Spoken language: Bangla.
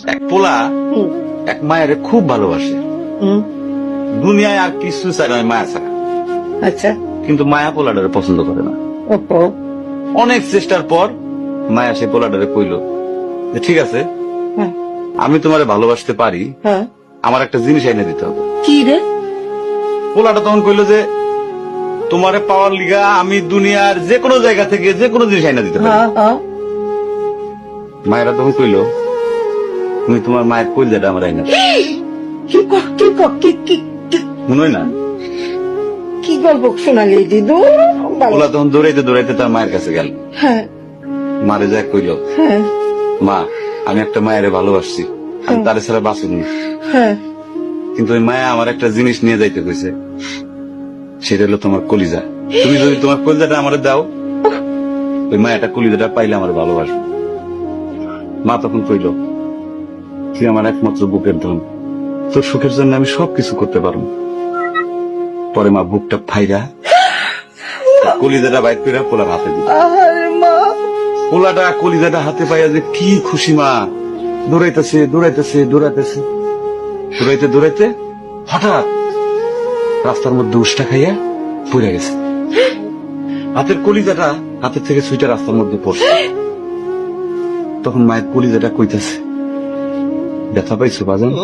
এক পোলা এক মায়ের খুব ভালোবাসে, দুনিয়ায় আর কিছু চায় না মায়া ছাড়া। আচ্ছা। কিন্তু মায়া পোলাটারে পছন্দ করে না। ওহো। অনেক চেষ্টার পর মায়া সে পোলাটারে কইল যে ঠিক আছে, হ্যাঁ। আমি তোমারে ভালোবাসতে পারি, হ্যাঁ। আমার একটা জিনিস এনে দিতে হবে। কি রে? পোলাটা তখন কইল যে তোমারে পাওয়ার লিগা আমি দুনিয়ার যে কোনো জায়গা থেকে যে কোনো জিনিস এনে দিতে পারি। হ্যাঁ হ্যাঁ। মায়েরা তখন কইল তুমি তোমার মায়ের কইলজাটা আমার আইনা দাও। কি ক- কি ক- কি কি- কি- মনে হয় না? কি গল্প শোনালি দিদু? পোলা তখন দৌড়াইতে দৌড়াইতে তার মায়ের কাছে গেল, হ্যাঁ মারে যায় কইল হ্যাঁ মা আমি একটা মায়ের ভালোবাসছি, আমি তার ছাড়া বাঁচুনি, হ্যাঁ। কিন্তু ওই মায়া আমার একটা জিনিস নিয়ে যাইতে কইছে, সেটা হলো তোমার কলিজা। তুমি যদি তোমার কলিজাটা আমারে দাও, ওই মায়াটা কলিজাটা পাইলে আমার ভালোবাসবে। মা তখন কইল তুই আমার একমাত্র বুকের ধন, তোর সুখের জন্য আমি সবকিছু করতে পারবো। পরে মা বুকটা ফাইরা কলিজাটা বাইর করে পোলার হাতে দিল। আরে মা। পোলাটা কলিজাটা হাতে পাইয়া যে কি খুশি, মা দৌড়াইতেছে দৌড়াইতেছে দৌড়াইতেছে, দৌড়াইতে দৌড়াইতে হঠাৎ রাস্তার মধ্যে উষ্টা খাইয়া পড়ে গেছে। হাতের কলিজাটা হাতের থেকে ছুইটা রাস্তার মধ্যে পড়ছে। তখন মায়ের কলিজাটা কইতাছে ব্যথা পাইছো বাজান?